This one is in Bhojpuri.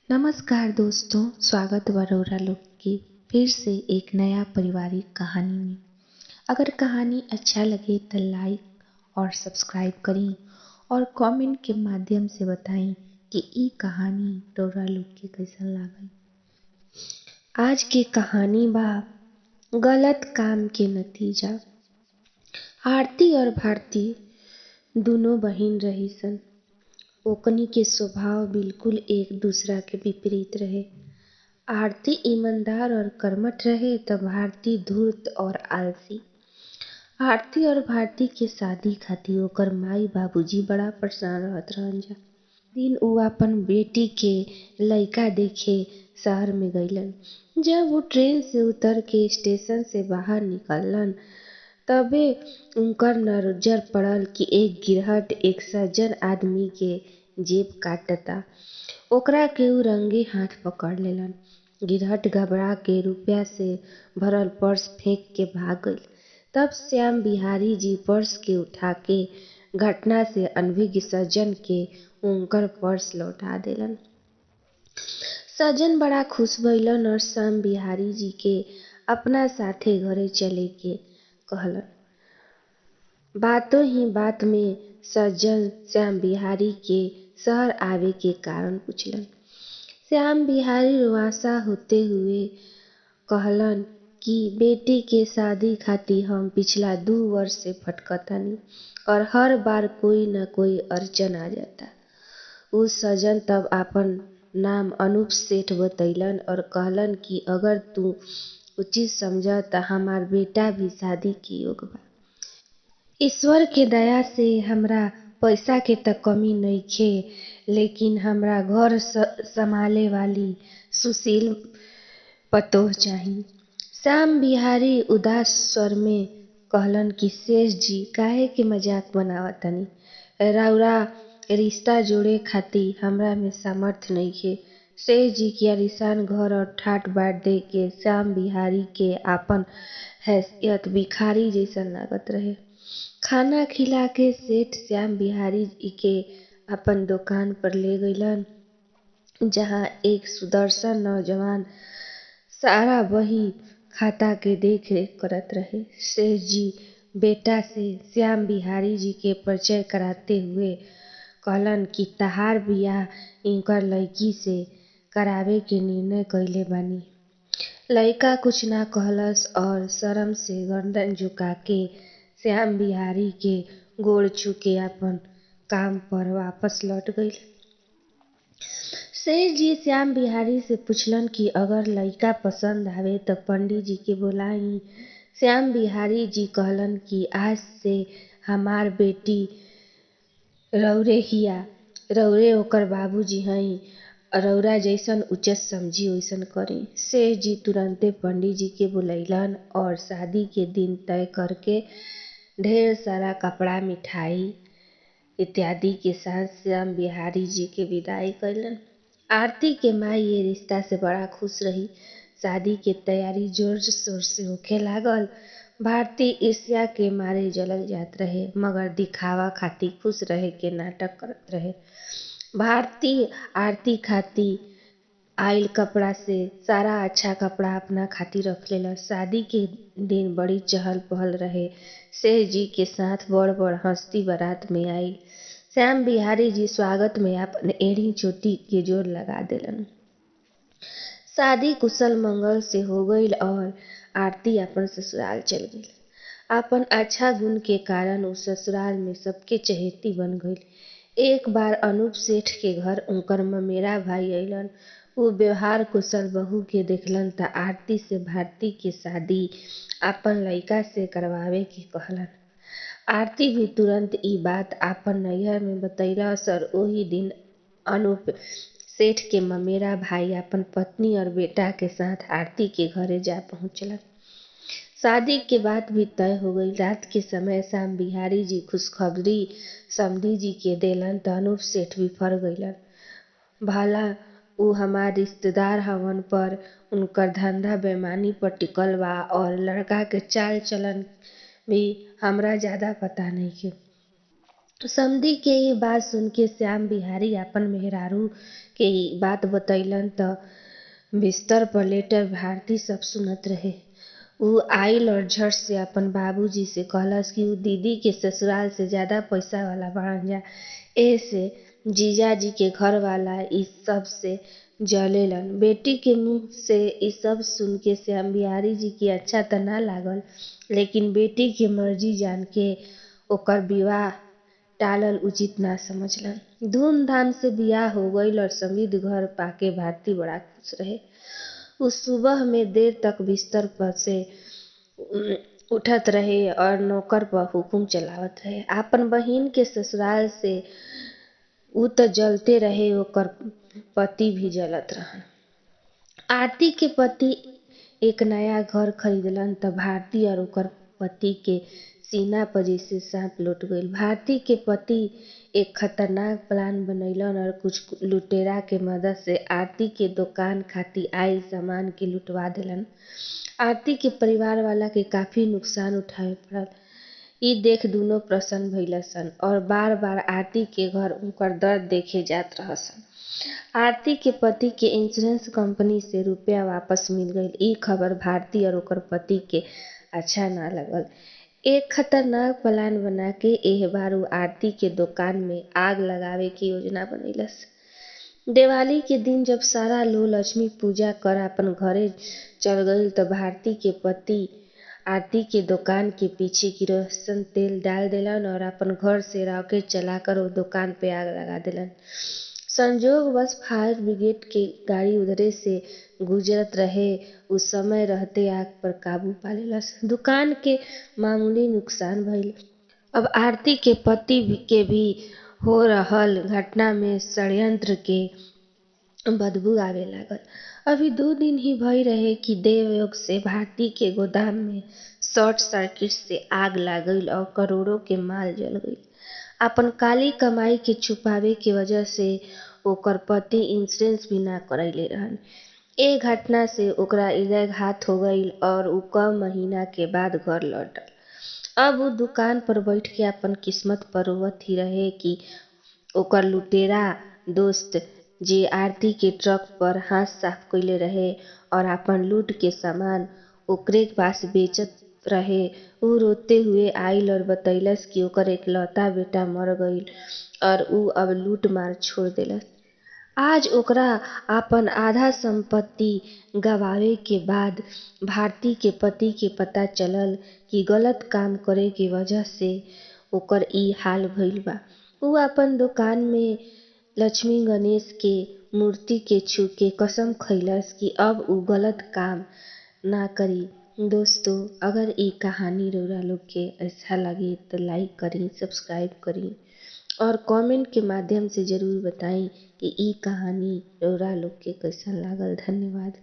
नमस्कार दोस्तों, स्वागत बा रउरा लोग के फिर से एक नया पारिवारिक कहानी में। अगर कहानी अच्छा लगे तो लाइक और सब्सक्राइब करी और कमेंट के माध्यम से बताई कि ई कहानी रउरा लोग के कैसन लागल। आज के कहानी बा गलत काम के नतीजा। आरती और भारती दोनों बहिन रही सन। ओकनी के स्वभाव बिल्कुल एक दूसरा के विपरीत रहे। आरती ईमानदार और कर्मठ रहे तो भारती धूर्त और आलसी। आरती और भारती के शादी खातिर ओकर माई बाबूजी बड़ा परेशान रहत रहन जा। दिन उ अपन बेटी के लइका देखे शहर में गइलन। जब वो ट्रेन से उतर के स्टेशन से बाहर निकललन तबे उनकर नजर पड़ल कि एक गिरहट एक सज्जन आदमी के जेब काटता। ओकरा के उ रंगे हाथ पकड़ लेलन। गिरहट घबरा के रुपया से भरल पर्स फेंक के भाग गइल। तब श्याम बिहारी जी पर्स के उठा के घटना से अनभिज्ञ सज्जन के उनकर पर्स लौटा देलन। सज्जन बड़ा खुश भइलन और श्याम बिहारी जी के अपना साथे घरे चले के कहलन। बातों ही बात में सज्जन श्याम बिहारी के शहर आवे के कारण पूछलन। श्याम बिहारी रुआसा होते हुए कहलन कि बेटी के शादी खातिर हम पिछला 2 वर्ष से भटकतानी और हर बार कोई न कोई अड़चन आ जाता। उस सज्जन तब आपन नाम अनूप सेठ बतैलन और कहलन कि अगर तू उचित समझ त हमार बेटा भी शादी के योग्य बा। ईश्वर के दया से हमरा पैसा के त कमी नइखे, लेकिन हमरा घर संभाले वाली सुशील पतोह चाही। श्याम बिहारी उदास स्वर में कहलन कि शेष जी काहे के मजाक बनावतानी। रउरा रिश्ता जोड़े खातिर हमरा में सामर्थ नइखे। शेष जी के आलीशान घर और ठाट बाट देख के श्याम बिहारी के आपन हैसियत भिखारी जैसन लागत रहे। खाना खिला के सेठ श्याम बिहारी जी के अपन दुकान पर ले गइलन, जहाँ एक सुदर्शन नौजवान सारा बही खाता के देख रेख करत रहे। शेष जी बेटा से श्याम बिहारी जी के परिचय कराते हुए कहलन कि तहार बियाह इनकर लड़की से करावे के निर्णय कइले बानी। लइका कुछ ना कहलस और शरम से गर्दन झुका के श्याम बिहारी के गोड़ छू के अपन काम पर वापस लौट गइल। शेष जी श्याम बिहारी से पूछलन कि अगर लइका पसंद आवे त पंडित जी के बोलाई। श्याम बिहारी जी कहलन कि आज से हमार बेटी रउरे हिया, रउरे ओकर बाबूजी हई, रउरा जैसन उचित समझी वैसन करी। शेष जी तुरंते पंडित जी के बुलैलन और शादी के दिन तय करके ढेर सारा कपड़ा मिठाई इत्यादि के साथ श्याम बिहारी जी के विदाई कइलन। आरती के माई ये रिश्ता से बड़ा खुश रही। शादी के तैयारी जोर शोर से होखे लागल। भारती ईर्ष्या के मारे जलल जात रहे, मगर दिखावा खातिर खुश रहे के नाटक करत रहे। भारती आरती खातिर आइल कपड़ा से सारा अच्छा कपड़ा अपना खातिर रख लेला। शादी के दिन बड़ी चहल पहल रहे। शेष जी के साथ बड़ बड़ हस्ती बारात में आइल। श्याम बिहारी जी स्वागत में अपन एड़ी चोटी के जोर लगा देलन। शादी कुशल मंगल से हो गईल और आरती अपन ससुराल चल गईल। अपन अच्छा गुण के कारण उ ससुराल में सबके चहेती बन गईल। एक बार अनूप सेठ के घर उनकर ममेरा भाई अइलन। उ व्यवहार कुशल बहू के देखलन त आरती से भारती के शादी आपन लइका से करवावे के कहलन। आरती भी तुरंत ई बात आपन नैहर में बतैलस और ओही दिन अनूप सेठ के ममेरा भाई अपन पत्नी और बेटा के साथ आरती के घरे जा पहुंचलन। शादी के बात भी तय हो गई। रात के समय श्याम बिहारी जी खुशखबरी समधी जी के देलन त अनूप सेठ बिफर गइलन। भला उ हमार रिश्तेदार हवन पर उनकर धंधा बेईमानी पर टिकल बा और लड़का के चाल चलन भी हमरा ज्यादा पता नइखे। समधी के ये बात सुन के श्याम बिहारी अपन मेहरारू के ई बात बतैलन त बिस्तर पर लेटल भारती सब सुनत रहे। ऊ आइल और झट से अपन बाबूजी से कहलस कि ऊ दीदी के ससुराल से ज्यादा पैसा वाला बाड़न जा, एसे जीजाजी के घर वाला इ सब से जलेलन। बेटी के मुंह से इ सब सुन के श्याम बिहारी जी के अच्छा त ना लागल, लेकिन बेटी के मर्जी जान के ओकर विवाह टालल उचित ना समझलन। धूमधाम से बियाह हो गईल और समृद्ध घर पाके भारती बड़ा खुश रहे। उ सुबह में देर तक बिस्तर पर से उठत रहे और नौकर पर हुकुम चलावत रहे। आपन बहिन के ससुराल से उ त जलते रहे, ओकर पति भी जलत रहन। आरती के पति एक नया घर खरीदलन त भारती और ओकर पति के सीना पर जैसे सांप लौट गईल। भारती के पति एक खतरनाक प्लान बनैलन और कुछ लुटेरा के मदद से आरती के दुकान खातिर आइल सामान के लुटवा देलन। आरती के परिवार वाला के काफी नुकसान उठावे पड़ल। ई देख दुनो प्रसन्न भइलसन और बार बार आरती के घर उनकर दर्द देखे जात रहसन। आरती के पति के इंश्योरेंस कंपनी से रुपया वापस मिल गईल। ई खबर भारती और ओकर पति के अच्छा ना लगल। एक खतरनाक प्लान बना के एह बार उ आरती के दुकान में आग लगावे के योजना बनैलस। दिवाली के दिन जब सारा लोग लक्ष्मी पूजा कर अपन घरे चल गईल त भारती के पति आरती के दुकान के पीछे किरोसिन तेल डाल देलन और अपन घर से रॉकेट चलाकर वो दुकान पे आग लगा देलन। संजोगवश फायर ब्रिगेड के गाड़ी उधरे से गुजरत रहे। उस समय रहते आग पर काबू पा लेलस। दुकान के मामूली नुकसान भइल। अब आरती के पति के भी हो रहल घटना में षड्यंत्र के बदबू आवे लागल। अभी 2 दिन ही भई रहे कि देवयोग से भारती के गोदाम में शॉर्ट सर्किट से आग लाग गईल और करोड़ों के माल जल गईल। अपन काली कमाई के छुपावे के वजह से ओकर पति इंश्योरेंस भी ना करइले रहन। ए घटना से ओकरा हृदयघात हो गईल और उ कम महीना के बाद घर लौटल। अब उ दुकान पर बैठ के अपन किस्मत पर रोवत ही रहे कि ओकर लुटेरा दोस्त जे आरती के ट्रक पर हाथ साफ कइले रहे और आपन लूट के सामान ओकरे पास बेचत रहे, उ रोते हुए आइल और बतैलस कि ओकर इकलौता बेटा मर गईल और उ अब लूट मार छोड़ देलस। आज ओकरा आपन आधा संपत्ति गवावे के बाद भारती के पति के पता चलल कि गलत काम करे के वजह से ओकर ई हाल भइल बा। उ आपन दुकान में लक्ष्मी गणेश के मूर्ति के छू के कसम खइलस कि अब उ गलत काम ना करी। दोस्तों, अगर ई कहानी रउरा लोग के अच्छा लगे तो लाइक करी, सब्सक्राइब करी और कमेंट के माध्यम से जरूर बताई कि ई कहानी रउरा लोग के कैसन लागल। धन्यवाद।